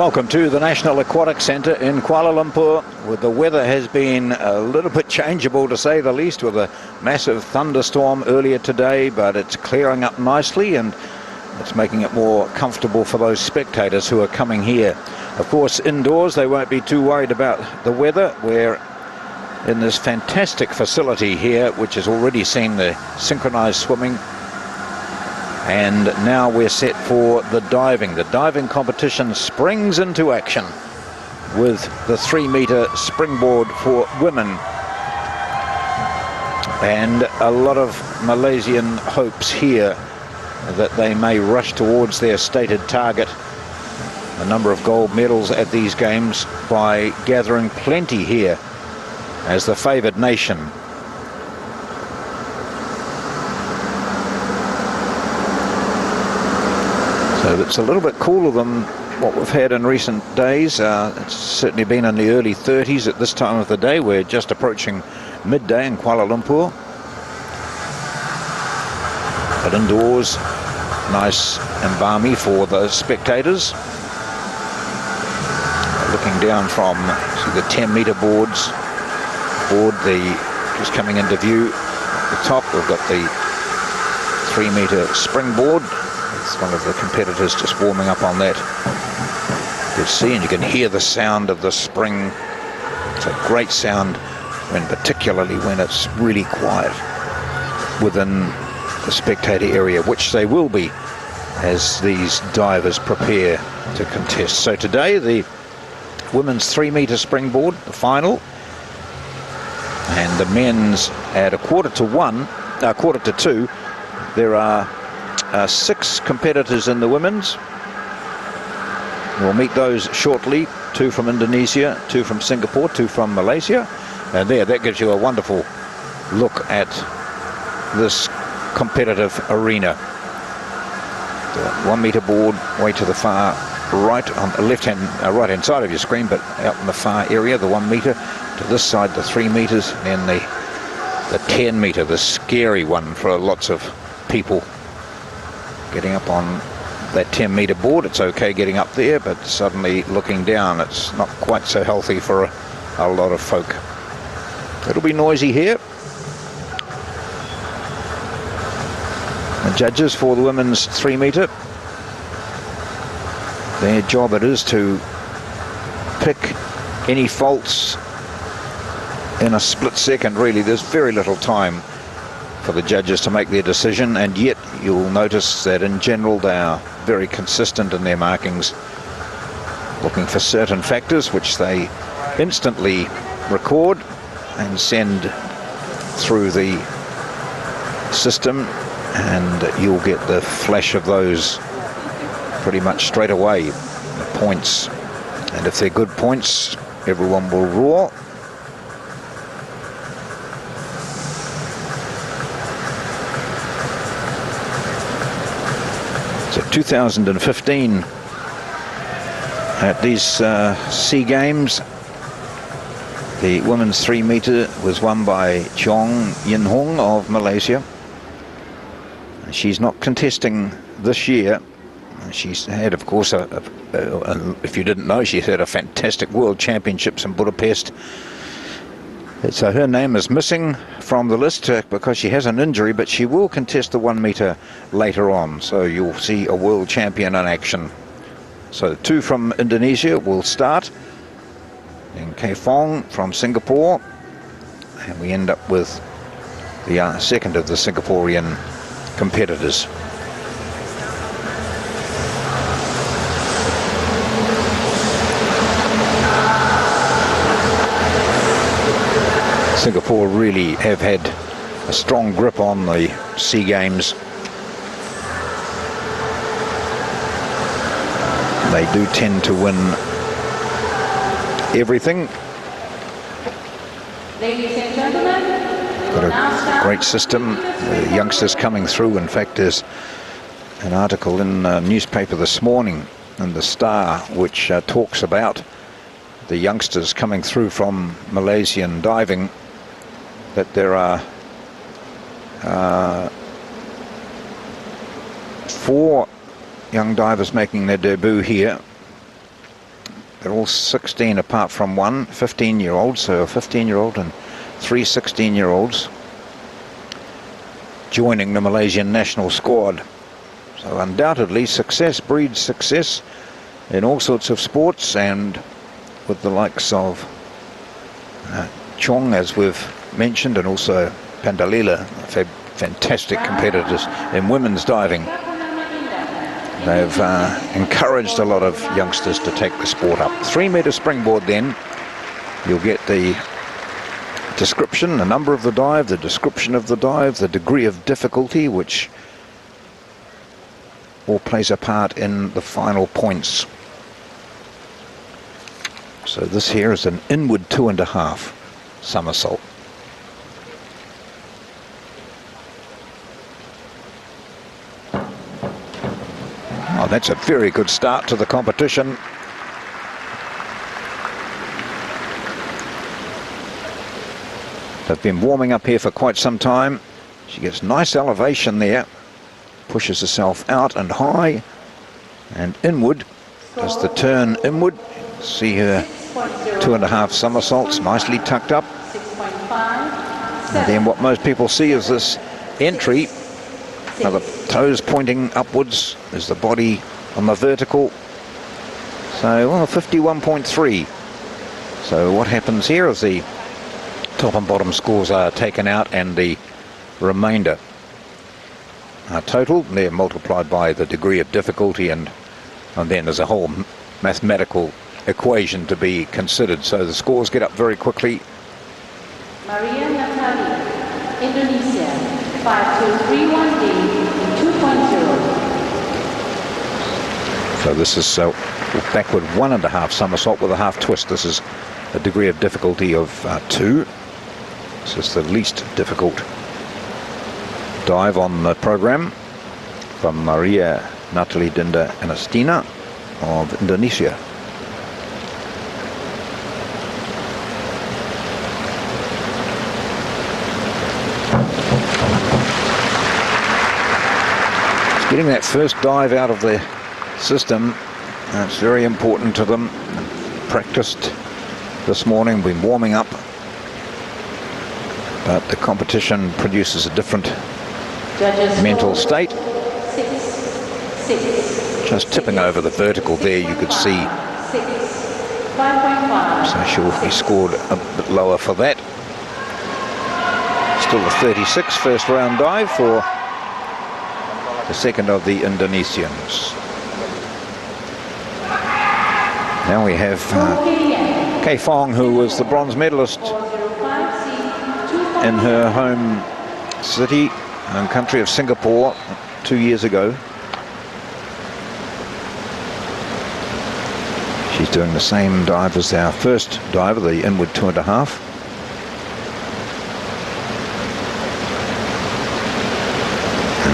Welcome to the National Aquatic Centre in Kuala Lumpur. The weather has been a little bit changeable, to say the least, with a massive thunderstorm earlier today, but it's clearing up nicely and it's making it more comfortable for those spectators who are coming here. Of course, indoors they won't be too worried about the weather. We're in this fantastic facility here, which has already seen the synchronized swimming. And now we're set for the diving. The diving competition springs into action with the 3-meter springboard for women. And a lot of Malaysian hopes here that they may rush towards their stated target, a number of gold medals at these games, by gathering plenty here as the favoured nation. So it's a little bit cooler than what we've had in recent days. It's certainly been in the early 30s at this time of the day. We're just approaching midday in Kuala Lumpur. But indoors, nice and balmy for the spectators. Looking down from the 10-meter board, just coming into view at the top, we've got the 3-meter springboard. It's one of the competitors just warming up on that. You can see and you can hear the sound of the spring. It's a great sound, particularly when it's really quiet within the spectator area, which they will be as these divers prepare to contest. So today, the women's 3-meter springboard, the final, and the men's at 1:45. There are 6 competitors in the women's. We'll meet those shortly. 2 from Indonesia, 2 from Singapore, 2 from Malaysia. And that gives you a wonderful look at this competitive arena. The 1-meter board way to the far right, on the right hand side of your screen, but out in the far area, the 1 meter. To this side, the 3 meters, and the 10-meter, the scary one for lots of people. Getting up on that 10-meter board, it's okay getting up there, but suddenly looking down, it's not quite so healthy for a lot of folk. It'll be noisy here. The judges for the women's 3-meter, their job it is to pick any faults in a split second, really. There's very little time for the judges to make their decision, and yet you'll notice that in general they are very consistent in their markings, looking for certain factors which they instantly record and send through the system, and you'll get the flash of those pretty much straight away, the points. And if they're good points, everyone will roar. So 2015 at these SEA Games, the women's 3-meter was won by Ng Yan Yee of Malaysia. She's not contesting this year. She's had, of course, if you didn't know, she's had a fantastic World Championships in Budapest. So her name is missing from the list because she has an injury, but she will contest the 1-meter later on. So you'll see a world champion in action. So 2 from Indonesia will start. Then Fong from Singapore. And we end up with the second of the Singaporean competitors. Singapore really have had a strong grip on the SEA Games. They do tend to win everything. Ladies and gentlemen, got a great system. The youngsters coming through. In fact, there's an article in a newspaper this morning in the Star which talks about the youngsters coming through from Malaysian diving, that there are 4 young divers making their debut here. They're all 16 apart from one 15-year-old, so a 15-year-old and 3 16-year-olds joining the Malaysian national squad. So undoubtedly success breeds success in all sorts of sports, and with the likes of Chong, as we've mentioned, and also Pandalila, fantastic competitors in women's diving. They've encouraged a lot of youngsters to take the sport up. 3-meter springboard, then you'll get the description, the number of the dive, the description of the dive, the degree of difficulty, which all plays a part in the final points. So this here is an inward 2.5 somersault. Oh, that's a very good start to the competition. They've been warming up here for quite some time. She gets nice elevation there, pushes herself out and high and inward, does the turn inward. See her 2.5 somersaults, nicely tucked up. And then what most people see is this entry. Now the toes pointing upwards, is the body on the vertical. So, well, 51.3. So what happens here is the top and bottom scores are taken out, and the remainder are total. They're multiplied by the degree of difficulty, and then there's a whole mathematical equation to be considered. So the scores get up very quickly. Natalie, Indonesia, 5231D, 2.0. So this is backward 1.5 somersault with a half twist. This is a degree of difficulty of 2. This is the least difficult dive on the program from Natalie, Dinda and Anasti of Indonesia. Getting that first dive out of the system, that's very important to them. Practiced this morning, been warming up, but the competition produces a different mental state. Just tipping over the vertical there, you could see. So she'll be scored a bit lower for that. Still the 36 first round dive for the second of the Indonesians. Now we have Fong, who was the bronze medalist in her home city and country of Singapore 2 years ago. She's doing the same dive as our first diver, the inward 2.5.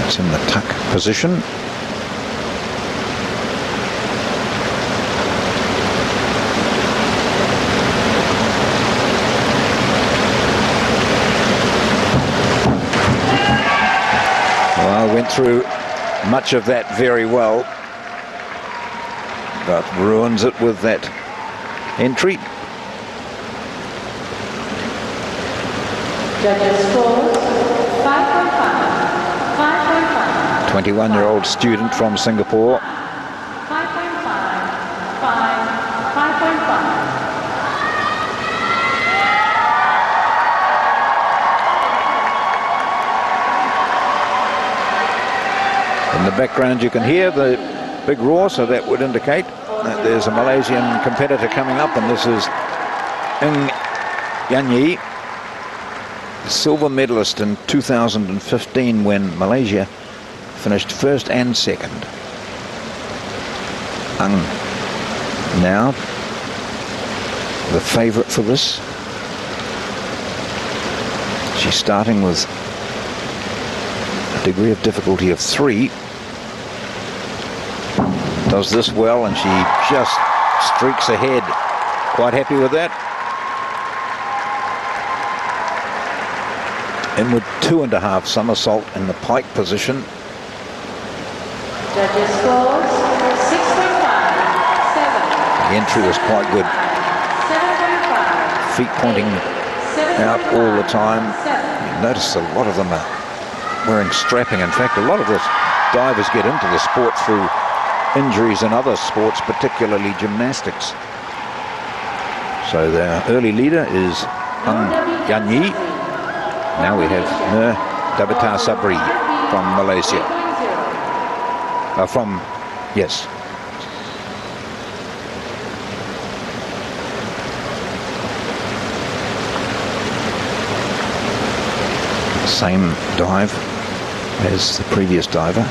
It's in the tuck position. Well, went through much of that very well, but ruins it with that entry. Judges score 5.5. 21-year-old student from Singapore. 5.5. In the background you can hear the big roar, so that would indicate that there's a Malaysian competitor coming up, and this is Ng Yan Yee, the silver medalist in 2015 when Malaysia finished first and second. Now the favourite for this. She's starting with a degree of difficulty of 3. Does this well, and she just streaks ahead. Quite happy with that. Inward 2.5 somersault in the pike position. Judges scores 6.5, 7. The entry was quite good. Feet pointing out all the time. You notice a lot of them are wearing strapping. In fact, a lot of the divers get into the sport through injuries in other sports, particularly gymnastics. So their early leader is Ng Yan Yee. Now we have Dhabitah Sabri from Malaysia. Yes. Same dive as the previous diver.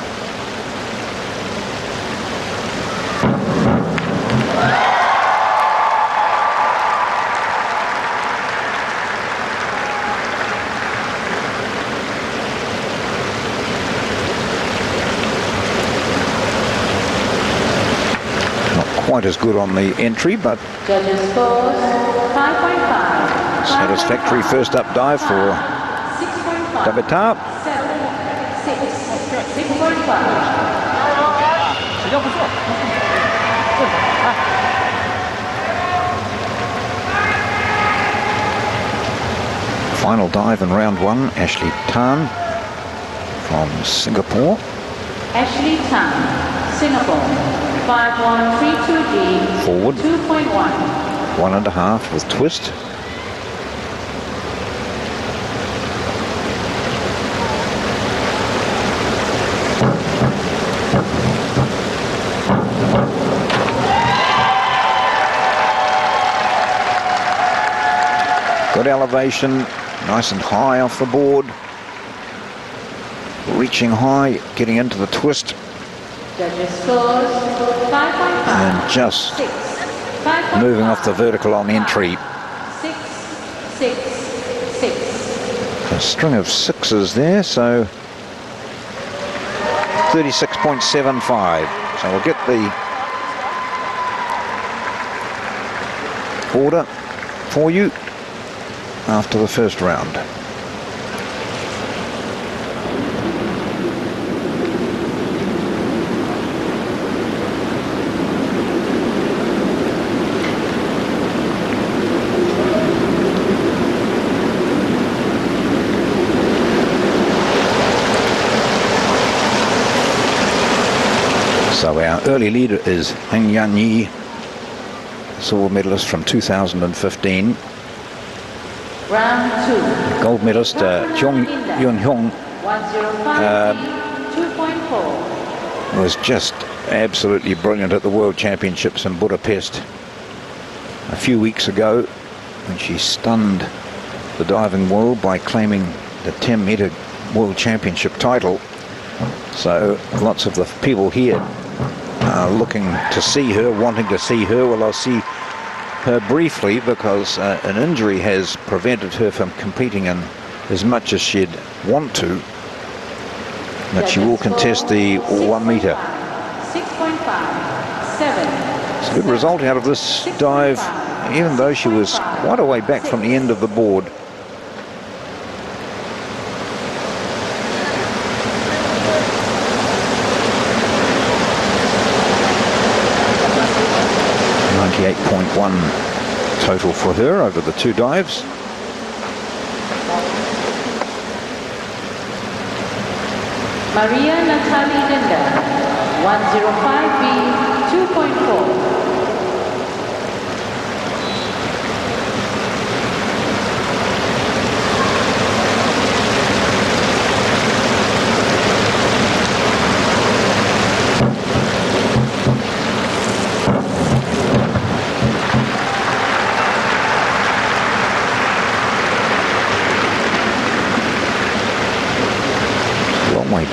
Quite as good on the entry, but satisfactory first up dive for Dhabitah. Final dive in round one, Ashlee Tan from Singapore. Ashlee Tan, Singapore. 5132G, forward 2.1, 1.5 with twist. Good elevation, nice and high off the board, reaching high, getting into the twist. And just moving off the vertical on entry. A string of sixes there, so 36.75. So we'll get the order for you after the first round. So our early leader is Ng Yan Yee, silver medalist from 2015. Round 2. Gold medalist Xuan was just absolutely brilliant at the World Championships in Budapest a few weeks ago, when she stunned the diving world by claiming the 10-meter World Championship title. So lots of the people here are looking to see her, wanting to see her. Well, I'll see her briefly because an injury has prevented her from competing in as much as she'd want to. But she will contest the 1 meter. 6.57. It's a good result out of this dive, even though she was quite a way back from the end of the board. .1 total for her over the two dives. Maria Natalie Dinda, 105B, 2.4.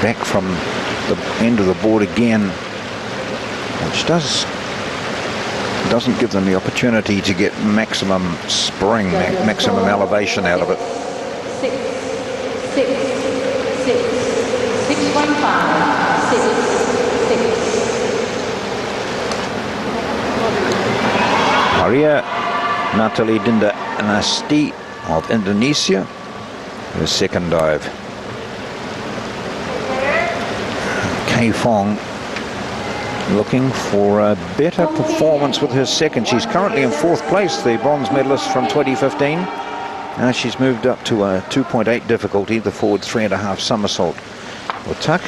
Back from the end of the board again, which doesn't give them the opportunity to get maximum spring, maximum elevation out of it. 6.5. Maria Natalie Dinda Anasti of Indonesia, her second dive. Fong looking for a better performance with her second. She's currently in 4th place, the bronze medalist from 2015. Now she's moved up to a 2.8 difficulty, the forward 3.5 somersault or tuck.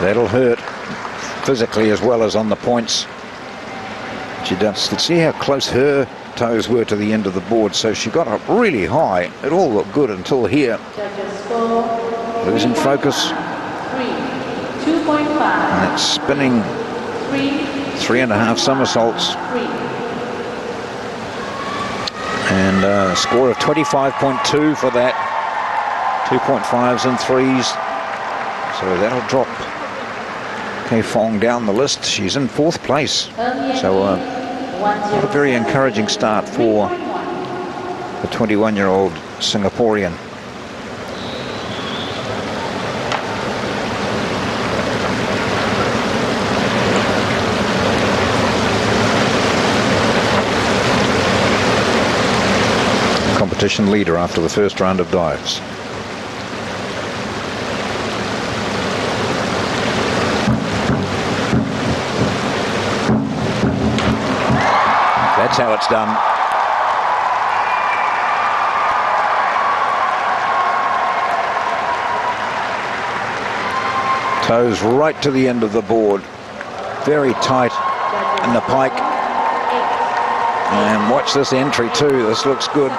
That'll hurt physically as well as on the points. She does see how close her toes were to the end of the board, so she got up really high. It all looked good until here. Losing focus. 2.5. And it's spinning 3.5 somersaults. And a score of 25.2 for that. 2.5s and 3s. So that'll drop Fong down the list. She's in 4th place. So a very encouraging start for the 21-year-old Singaporean. Competition leader after the first round of dives. That's how it's done. Toes right to the end of the board. Very tight in the pike. And watch this entry too. This looks good.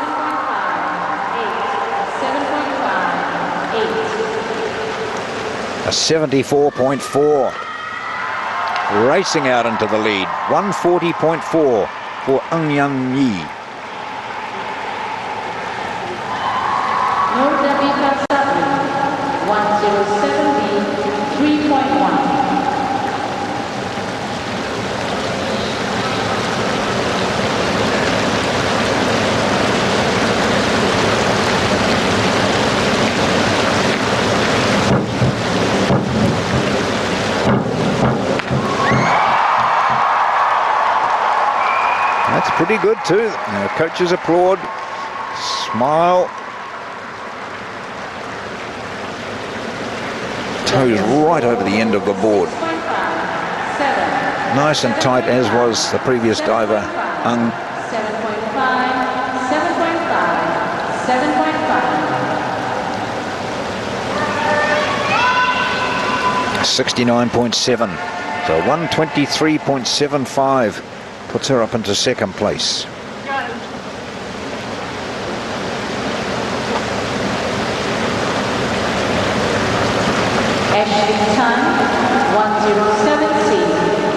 A 74.4. Racing out into the lead. 140.4. for Ng Yan Yee. Dhabitah Sabri, 107B, 3.1. That's pretty good too. Coaches applaud, smile. Toes right over the end of the board. Nice and tight, as was the previous diver, Ng. 7.5, 7.5, 69.7. So 123.75 puts her up into 2nd place. Ashlee Tan, 107C,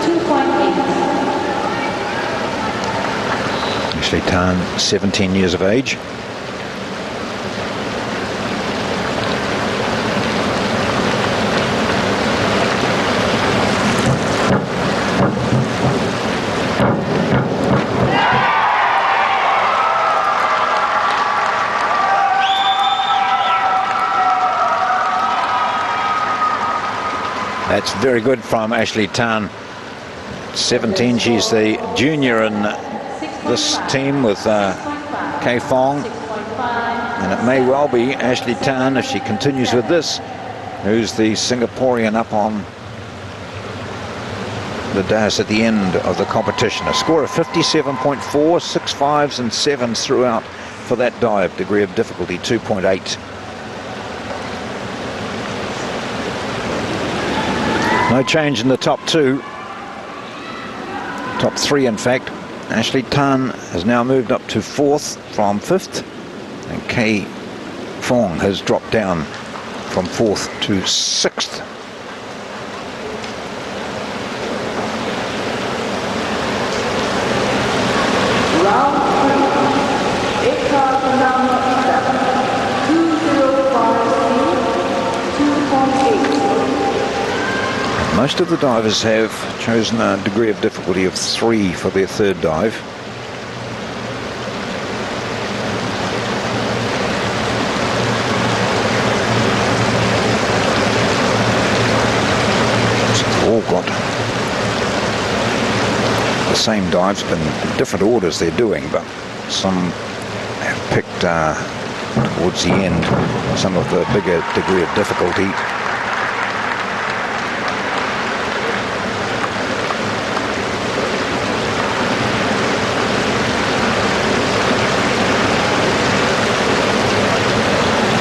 2.8. Ashlee Tan, 17 years of age. That's very good from Ashlee Tan. 17, she's the junior in this team with Fong. And it may well be Ashlee Tan, if she continues with this, who's the Singaporean up on the dais at the end of the competition. A score of 57.4, 6 5s and 7s throughout for that dive. Degree of difficulty 2.8. No change in the top 2. Top 3, in fact. Ashlee Tan has now moved up to 4th from 5th. And Fong has dropped down from 4th to 6th. Round 3. Purnama, 205C, 2.8. Most of the divers have chosen a degree of difficulty of 3 for their third dive. got the same dives, but in different orders they're doing, but some have picked towards the end some of the bigger degree of difficulty.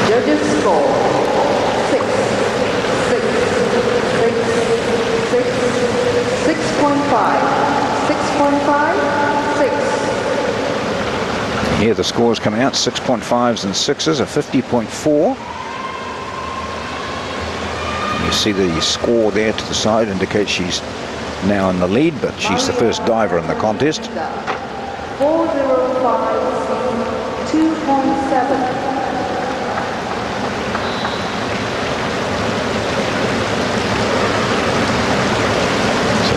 Judges score 6, 6, 6, 6, 6.5, 6.5, 6. Here the scores coming out, 6.5s and 6s, a 50.4. You see the score there to the side indicates she's now in the lead, but she's the first diver in the contest. 405 2.7.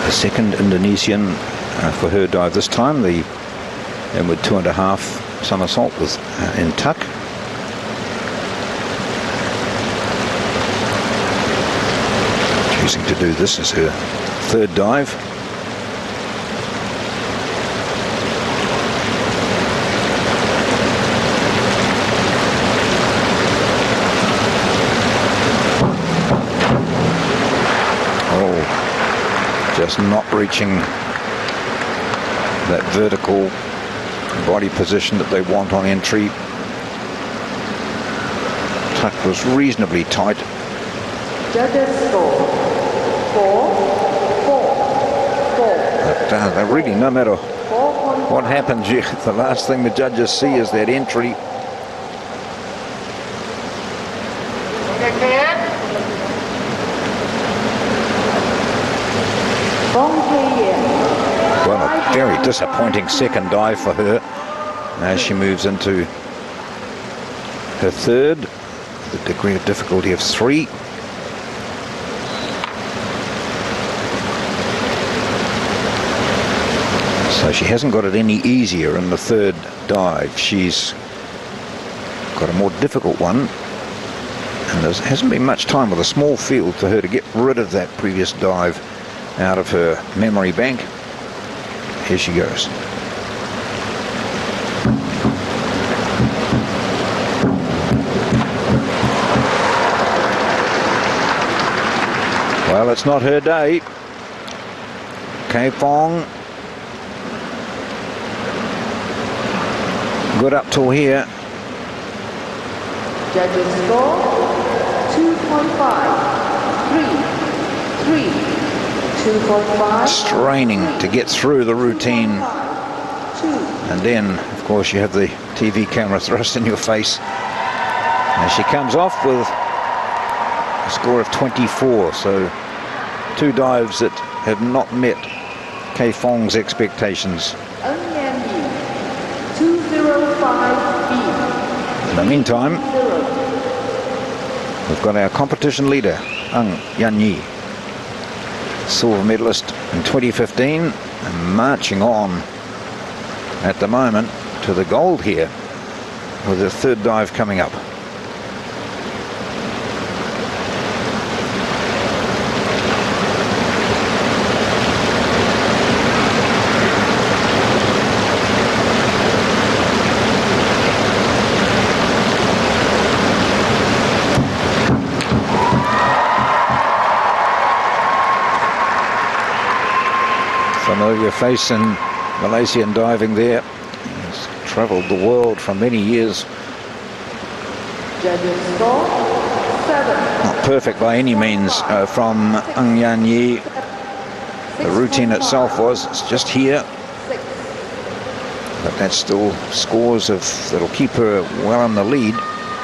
The second Indonesian for her dive this time, the inward 2.5 somersault was in tuck. Choosing to do this as her third dive. Just not reaching that vertical body position that they want on entry. Tuck was reasonably tight. Judges score 4, 4, 4. But really, no matter what happens, the last thing the judges see is that entry. Well, a very disappointing second dive for her as she moves into her third, the degree of difficulty of 3. So she hasn't got it any easier in the third dive. She's got a more difficult one, and there hasn't been much time with a small field for her to get rid of that previous dive out of her memory bank. Here she goes. Well, it's not her day. Okay, Fong. Good up till here. Judges score 2.5, 3, 3. 2.5. Straining to get through the routine, and then of course you have the TV camera thrust in your face as she comes off with a score of 24. So 2 dives that have not met Kay Fong's expectations. Ng Yan Yee 205B. In the meantime, we've got our competition leader Ng Yan Yee, silver medalist in 2015, and marching on at the moment to the gold here with the third dive coming up. Familiar face in Malaysian diving there. He's travelled the world for many years. Judges score 7. Not perfect by any means from Ng Yan Yee. The routine itself was, it's just here. 6. But that's still scores of that'll keep her well in the lead.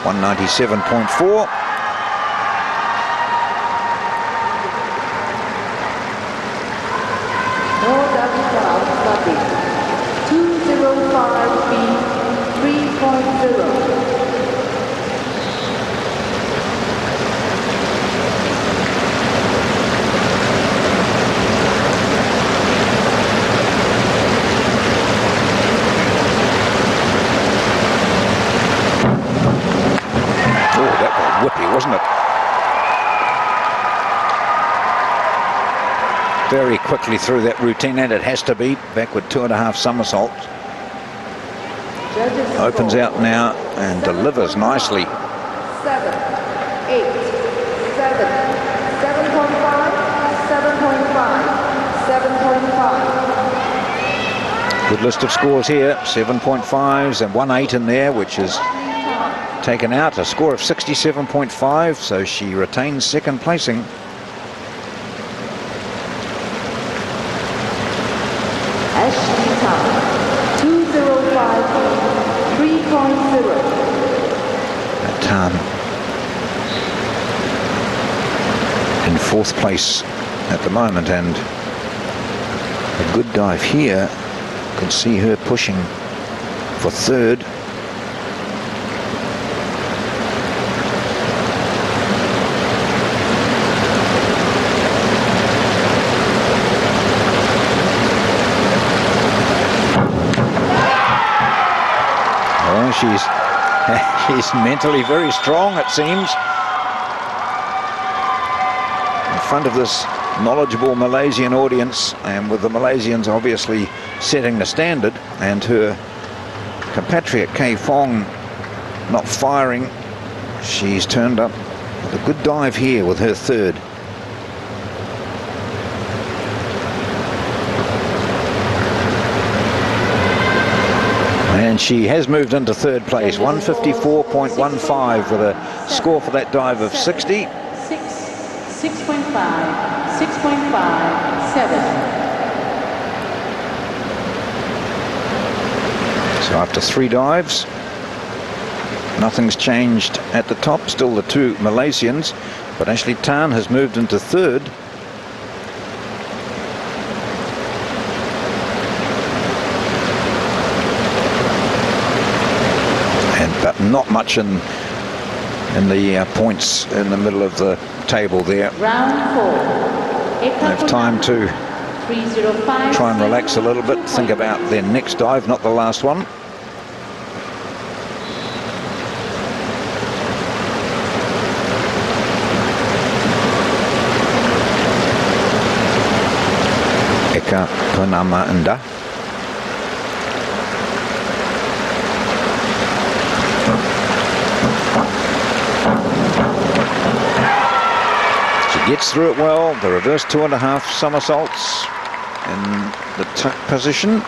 197.4. Dhabitah, Sabri 205B 3.0. very quickly through that routine, and it has to be. Backward 2.5 somersaults. Opens out now and delivers nicely. 7, 8, 7, 7.5, 7.5, 7.5. Good list of scores here. 7.5s and 1.8 in there, which is taken out. A score of 67.5, so she retains second placing. Ashlee time 2:05, 3.0. Tan in fourth place at the moment, and a good dive here. Can see her pushing for third. Oh, she's mentally very strong, it seems, in front of this knowledgeable Malaysian audience, and with the Malaysians obviously setting the standard, and her compatriot Fong not firing. She's turned up with a good dive here with her third. And she has moved into third place, 154.15 with a score for that dive of 60. 6.5, 6.5, 7. So after 3 dives, nothing's changed at the top. Still the 2 Malaysians, but Ashlee Tan has moved into third. But not much in the points in the middle of the table there. Round 4. They have time to try and relax a little bit, think about their next dive, not the last one. Purnama Indah. She gets through it well. The reverse 2.5 somersaults in the tuck position.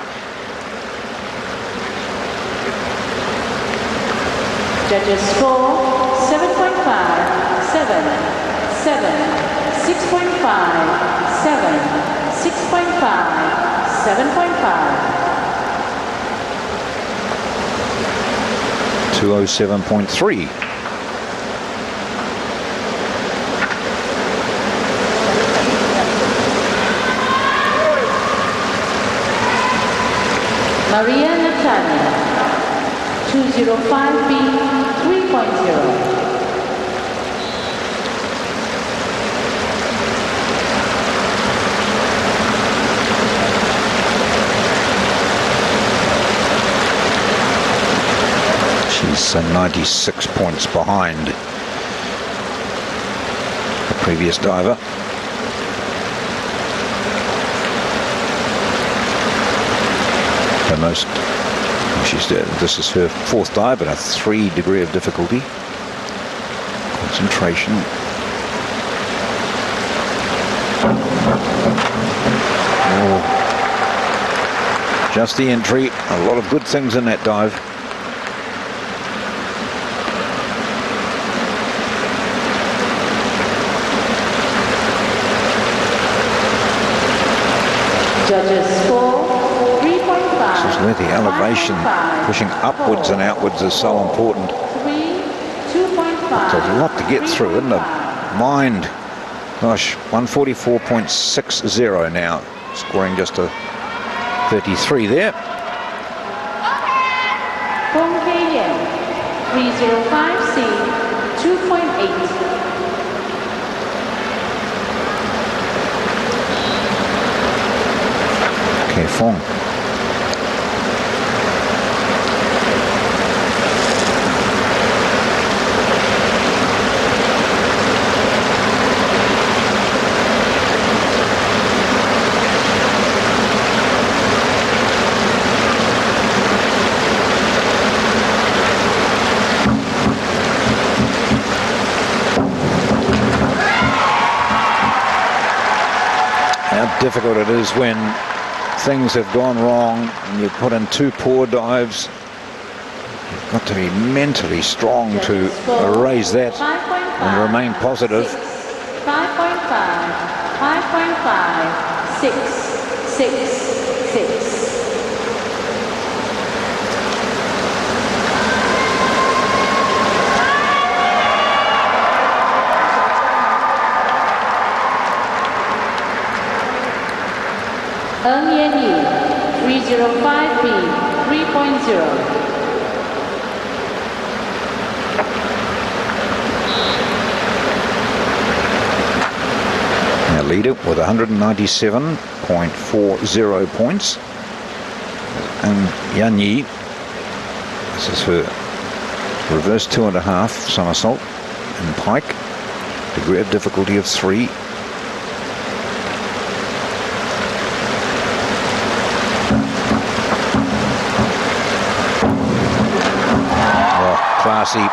Judges score 7.5, 7, 7, 6.5, 7, 6.5, 7.5. 207.3. Natalie 205B 3.0. She's 96 points behind the previous diver. The most, this is her 4th dive, but a 3 degree of difficulty. Concentration. Oh, just the entry. A lot of good things in that dive. Judges score 3.5. This is where the elevation, pushing upwards and outwards, is so important. 2.5. There's a lot to get through, isn't it? Mind, gosh, 144.60 now, scoring just a 33 there. Fong Yian 305C 2.8. Fong. difficult it is when things have gone wrong and you put in 2 poor dives. You've got to be mentally strong to erase that and remain positive. 5.5, 5.5, 6, 6, 6. Ng Yan Yee, 305B, 3.0. Leader with 197.40 points. Ng Yan Yee. This is her reverse 2.5 somersault in pike. Degree of difficulty of 3. Oh, classy.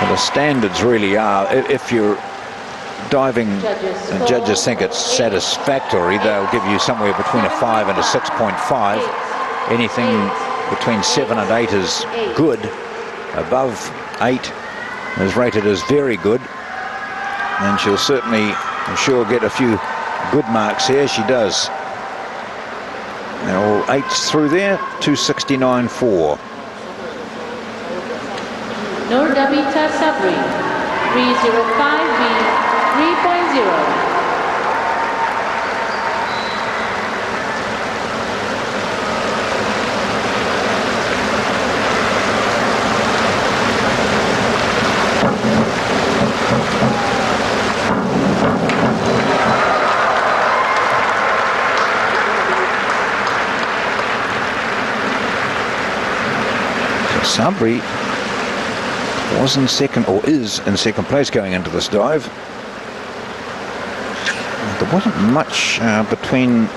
The standards really are, if you're diving and judges think it's satisfactory, they'll give you somewhere between a 5 and a 6.5. Anything between 7 and 8 is good. Above 8 is rated as very good. And she'll certainly, I'm sure, get a few good marks here. She does. Now all 8s through there, 269.4. Dhabitah Sabri, 305B, 3.0. Sabri was in second, or is in second place going into this dive. There wasn't much between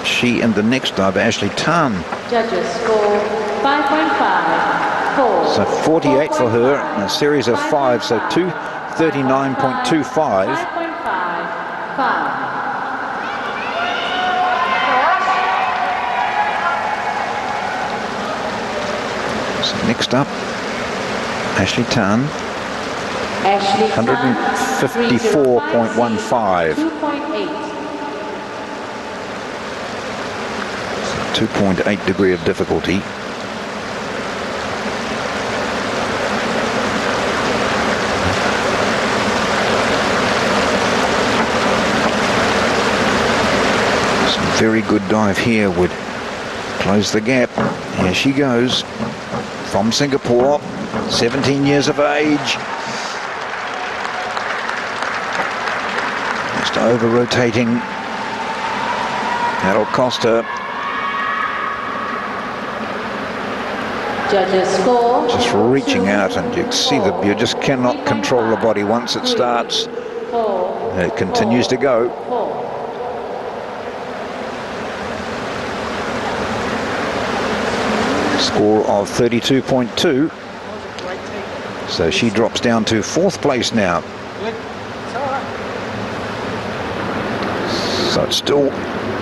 she and the next diver, Ashlee Tan. Judges score 5.5, 4. So 48 for her, and a series of 5, so 239.25. 5.5, 5. So next up, Ashlee Tan, 154.15. 2.8 degree of difficulty. Some very good dive here would close the gap. Here she goes from Singapore. 17 years of age. Just over rotating. That'll cost her. Judges score. Just reaching out, and you see that you just cannot control the body once it starts. It continues to go. Score of 32.2. So she drops down to 4th place now. So it's still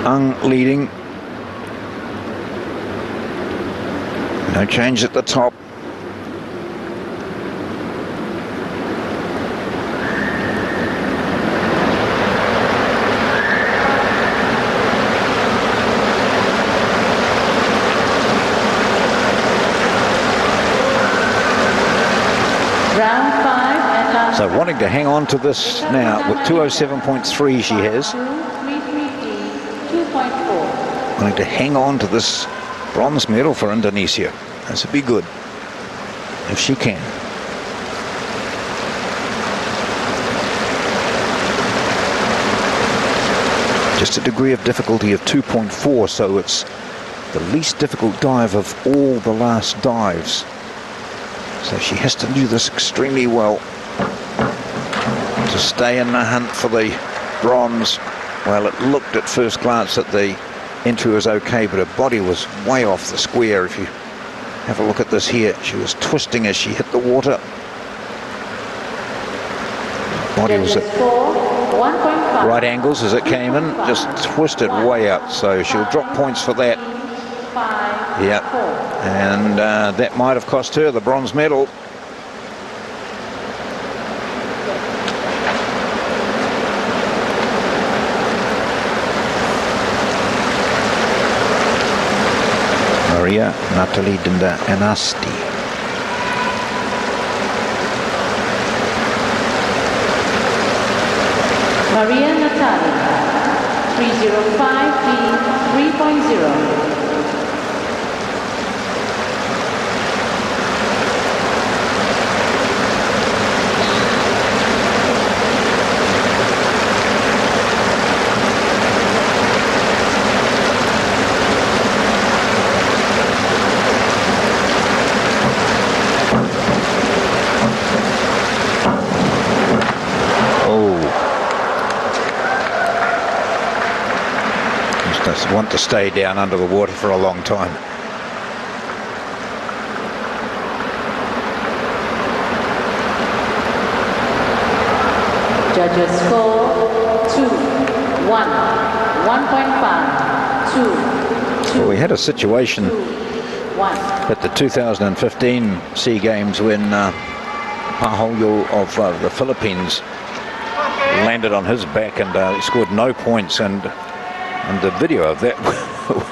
Ng leading. No change at the top. So wanting to hang on to this now with 207.3 she has. Wanting to hang on to this bronze medal for Indonesia. This would be good if she can. Just a degree of difficulty of 2.4, so it's the least difficult dive of all the last dives. So she has to do this extremely well to stay in the hunt for the bronze. Well, it looked at first glance that the entry was okay, but her body was way off the square. If you have a look at this here, she was twisting as she hit the water. Body was Judges at score 1.5. right angles as it came in, just twisted way out, so she'll drop points for that. 5, Yeah, 4. and that might have cost her the bronze medal. Maria, Natalie, Dinda, Anasti. Maria Natalie, 305B 3.0. Want to stay down under the water for a long time. Judges score 2, 1, 1.5, 2, 2. Well, we had a situation 2, 1. at the 2015 SEA Games when Pahoyo of the Philippines landed on his back and he scored no points, and the video of that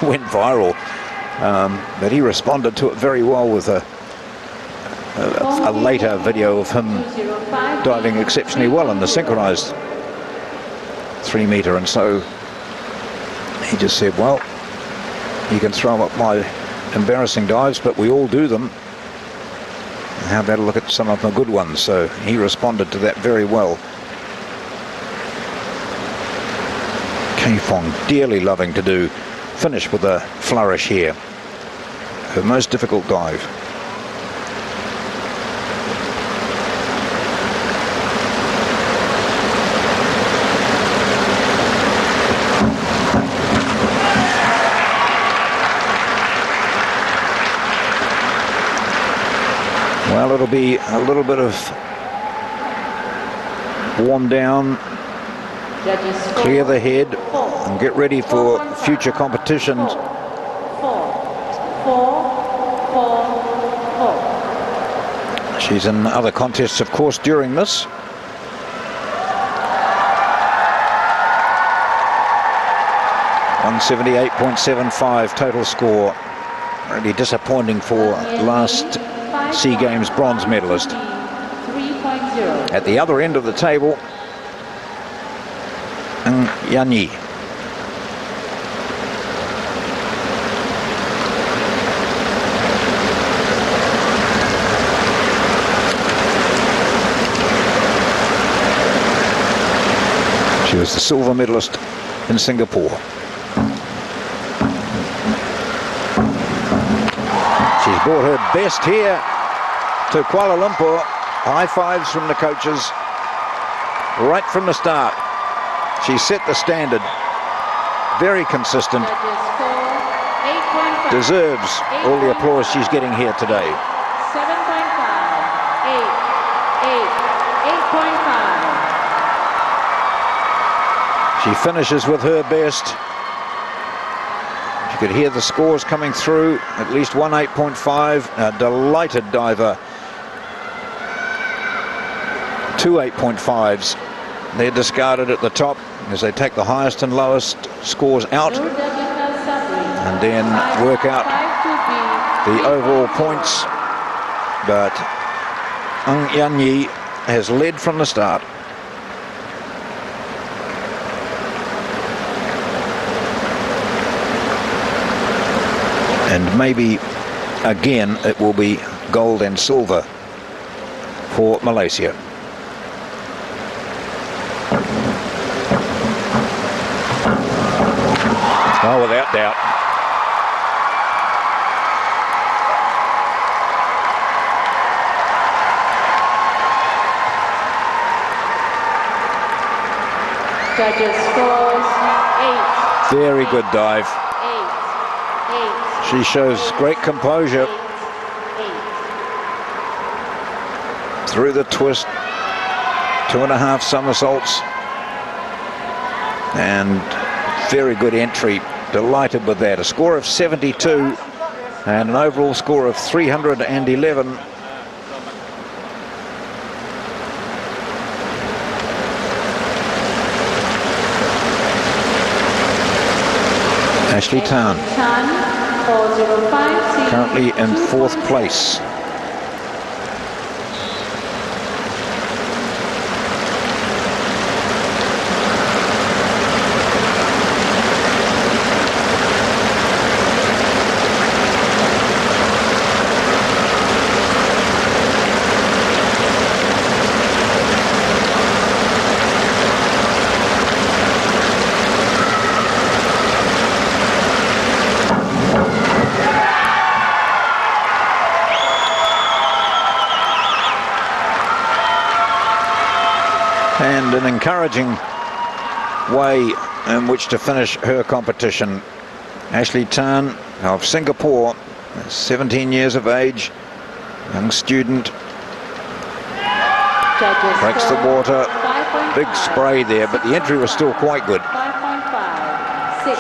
went viral, but he responded to it very well with a later video of him diving exceptionally well in the synchronized 3 meter, and so he just said, well, you can throw up my embarrassing dives, but we all do them. How about a look at some of the good ones? So he responded to that very well. Fong dearly loving to finish with a flourish here. Her most difficult dive. Well, it'll be a little bit of warm down, clear the head, and get ready for future competitions. 4, 4, 4. She's in other contests, of course, during this. .178.75 total score. Really disappointing for last SEA Games bronze medalist. 3.0. At the other end of the table, Ng Yan Yee. She was the silver medalist in Singapore. She's brought her best here to Kuala Lumpur. High fives from the coaches right from the start. She set the standard. Very consistent. Judges score 8.5. Deserves all the applause she's getting here today. 7.5, 8, 8, 8.5. She finishes with her best. You could hear the scores coming through. At least one 8.5. A delighted diver. 2 8.5s. They're discarded at the top as they take the highest and lowest scores out and then work out the overall points. But Ng Yan Yee has led from the start. And maybe again it will be gold and silver for Malaysia. Oh, without doubt. Judges scores 8. Very good dive. 8. She shows great composure 8. through the twist 2.5 somersaults. And very good entry. Delighted with that. A score of 72 and an overall score of 311. Ashlee Tan, currently in 4th place. And an encouraging way in which to finish her competition. Ashlee Tan of Singapore, 17 years of age, young student, breaks the water, big spray there, but the entry was still quite good.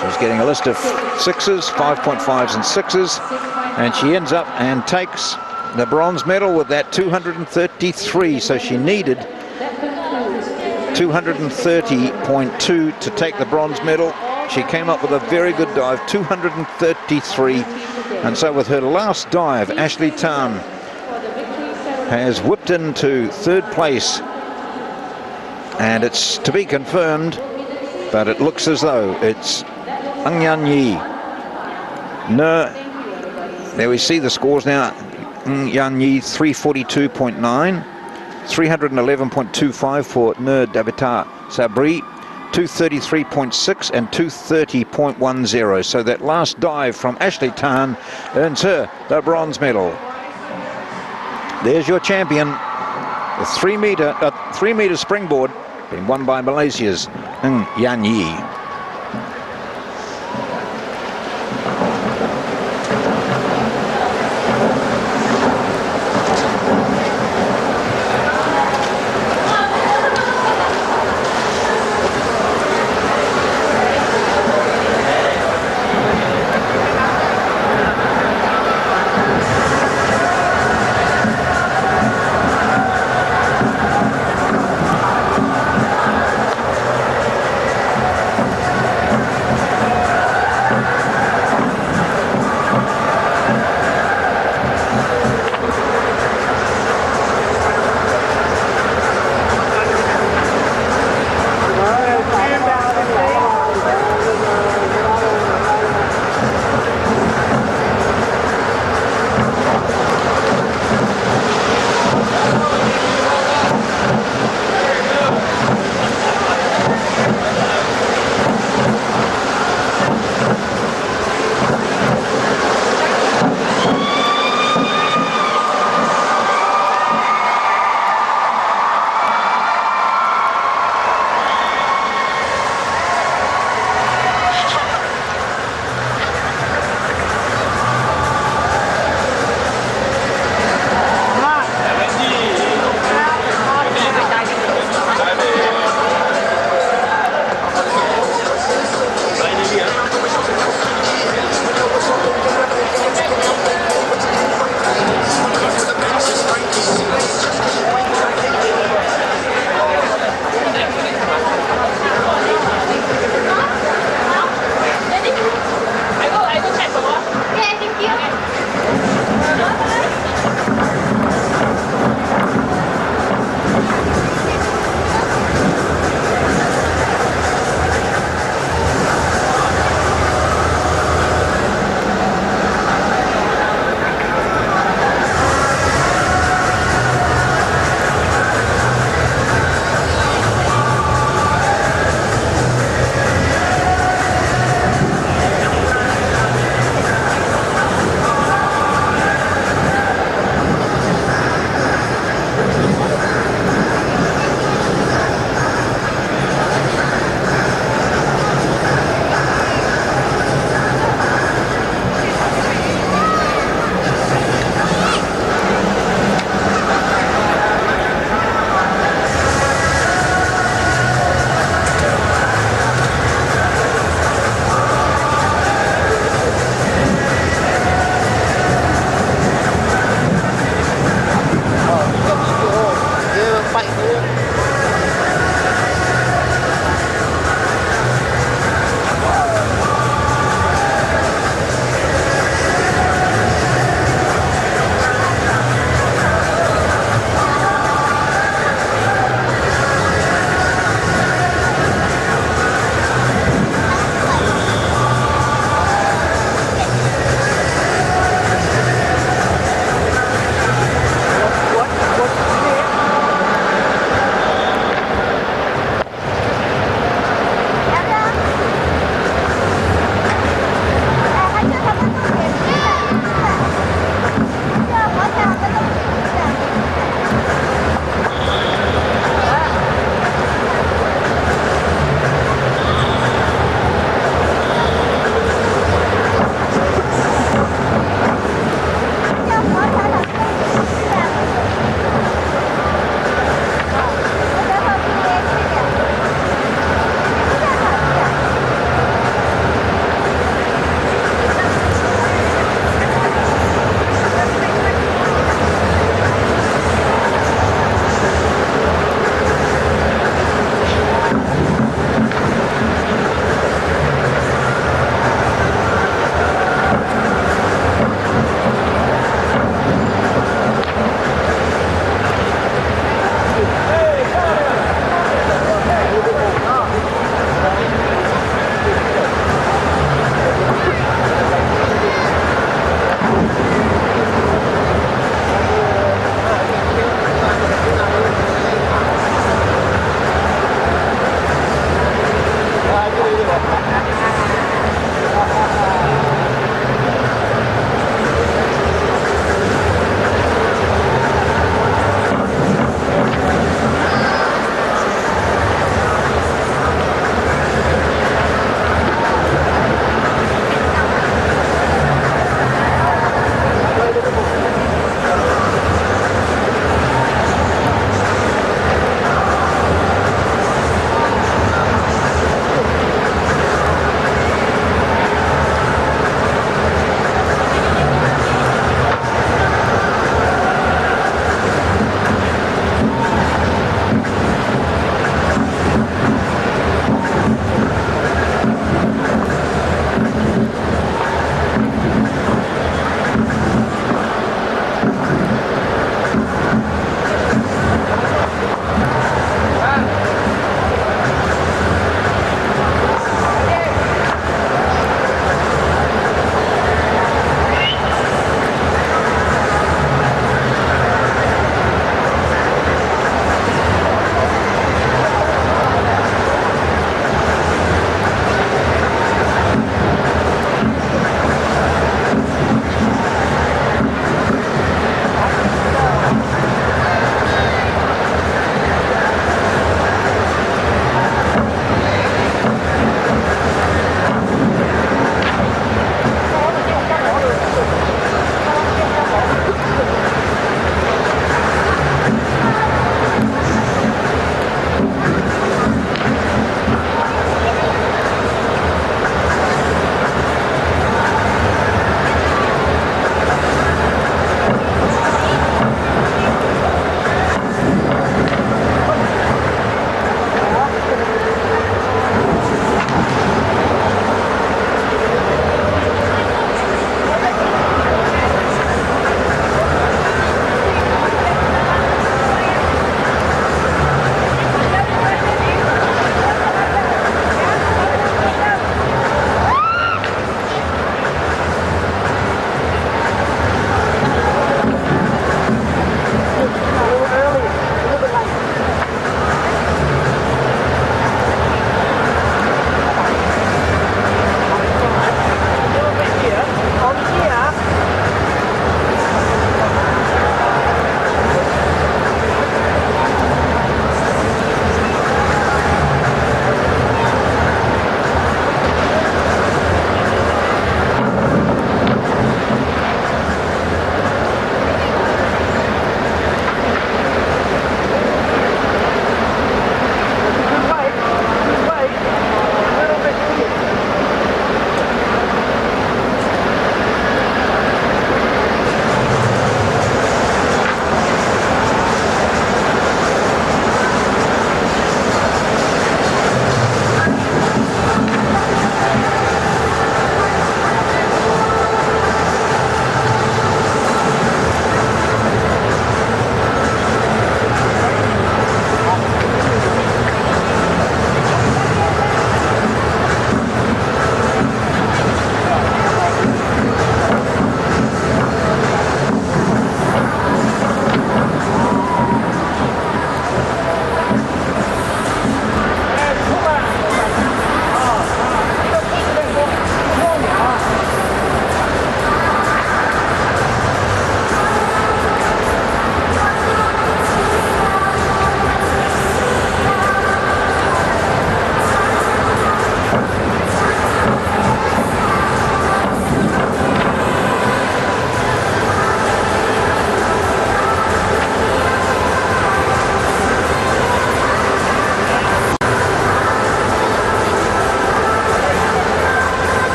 She's getting a list of 6s, 5.5s and 6s, and she ends up and takes the bronze medal with that 233, so she needed 230.2 to take the bronze medal. She came up with a very good dive, 233, and so with her last dive, Ashlee Tan has whipped into 3rd place, and it's to be confirmed, but it looks as though it's Ng Yan Yee. No, there we see the scores now. Ng Yan Yee 342.9. 311.25 for Dhabitah Sabri, 233.6 and 230.10. So that last dive from Ashlee Tan earns her the bronze medal. There's your champion. The 3 meter springboard being won by Malaysia's Ng Yan Yee.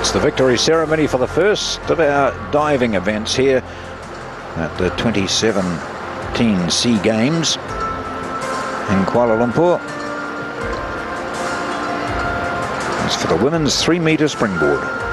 It's the victory ceremony for the first of our diving events here at the 2017 Sea Games in Kuala Lumpur. It's for the women's 3-metre springboard.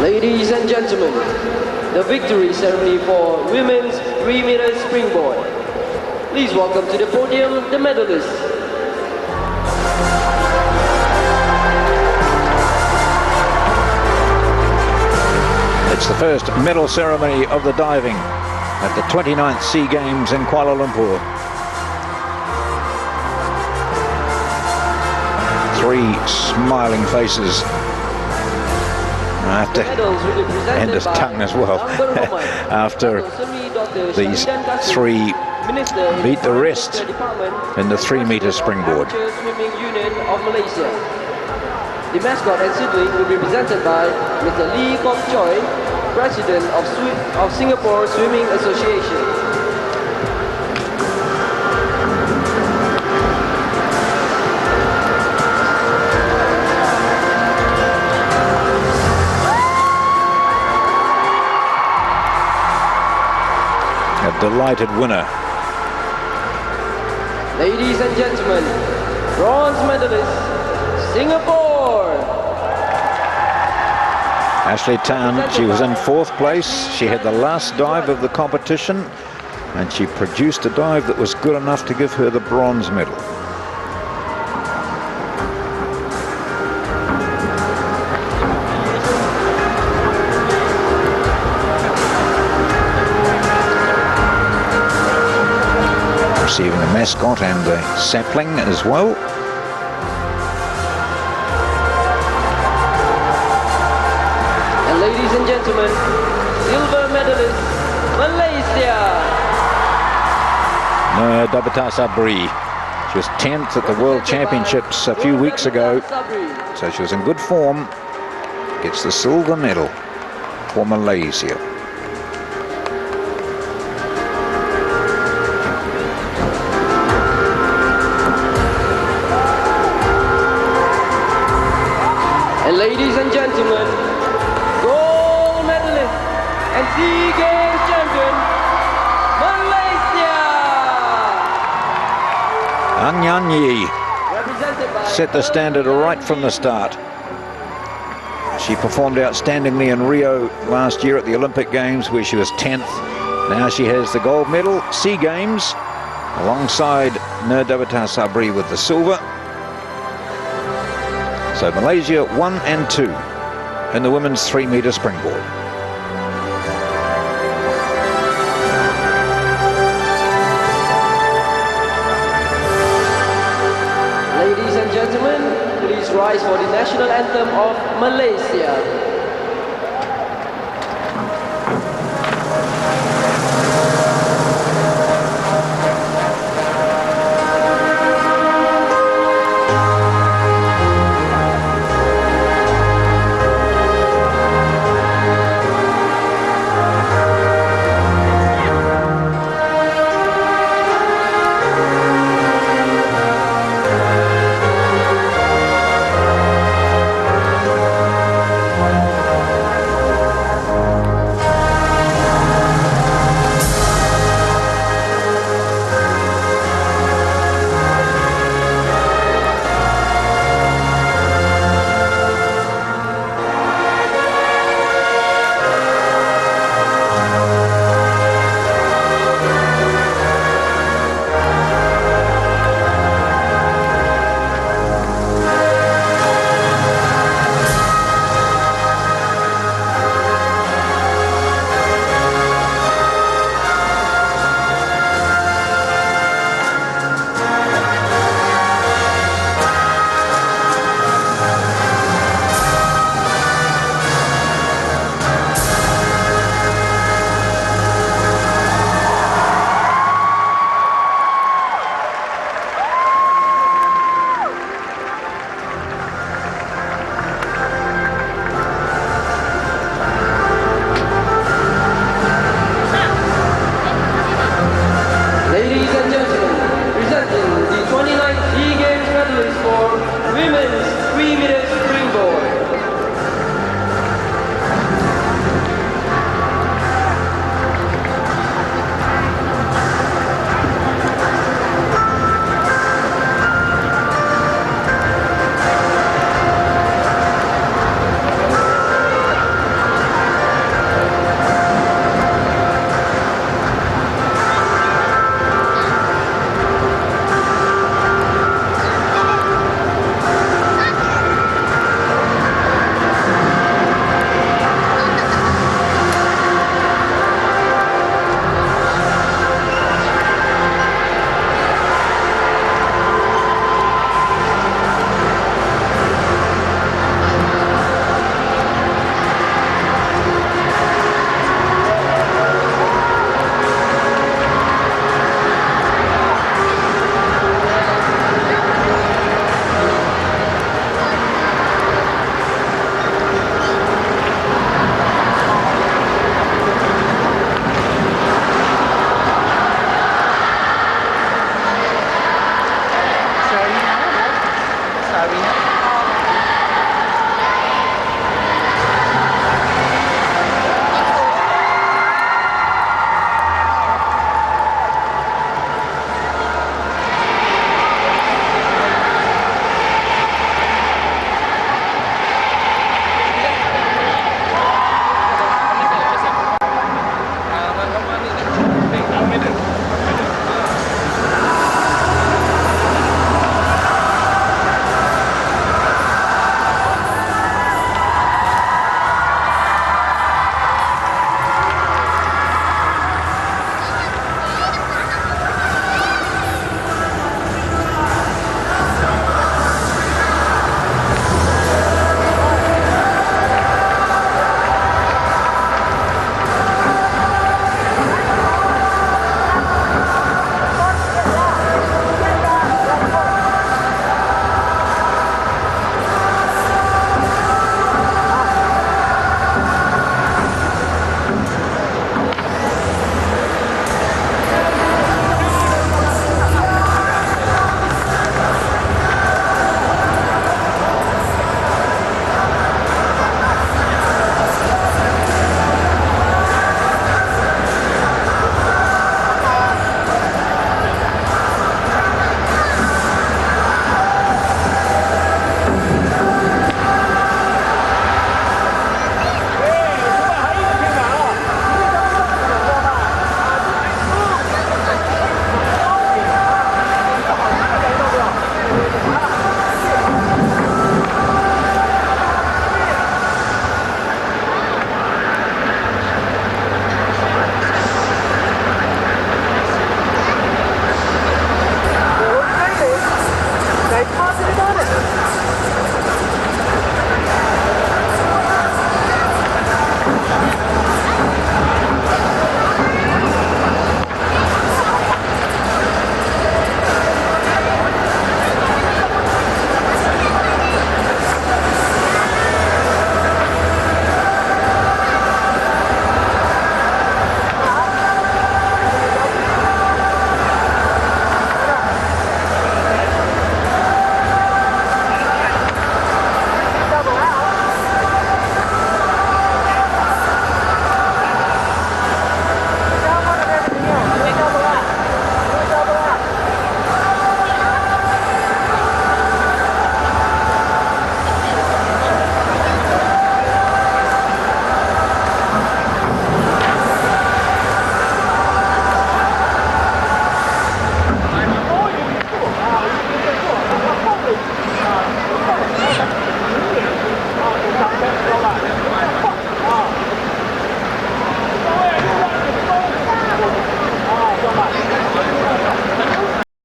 Ladies and gentlemen, the victory ceremony for women's 3-meter springboard. Please welcome to the podium the medalists. It's the first medal ceremony of the diving at the 29th Sea Games in Kuala Lumpur. 3 smiling faces. I have to end his tongue as well after these three beat the rest in the 3-meter springboard. Swimming Union of Malaysia. The mascot and sibling will be presented by Mr. Lee Kok Choi, President of Singapore Swimming Association. A delighted winner. Ladies and gentlemen, bronze medalist, Singapore. Ashlee Tan, she was in 4th place. She had the last dive of the competition, and she produced a dive that was good enough to give her the bronze medal. Receiving the mascot and the sapling as well. And ladies and gentlemen, silver medalist, Malaysia. No, Dhabitah Sabri. She was 10th at the World Championships a few weeks ago, so she was in good form. Gets the silver medal for Malaysia. And ladies and gentlemen, gold medalist and SEA Games champion, Malaysia. Ng Yan Yee Represented by set the standard right from the start. She performed outstandingly in Rio last year at the Olympic Games, where she was 10th. Now she has the gold medal, SEA Games, alongside Dhabitah Sabri with the silver. So Malaysia 1 and 2 in the women's 3-meter springboard. Ladies and gentlemen, please rise for the national anthem of Malaysia.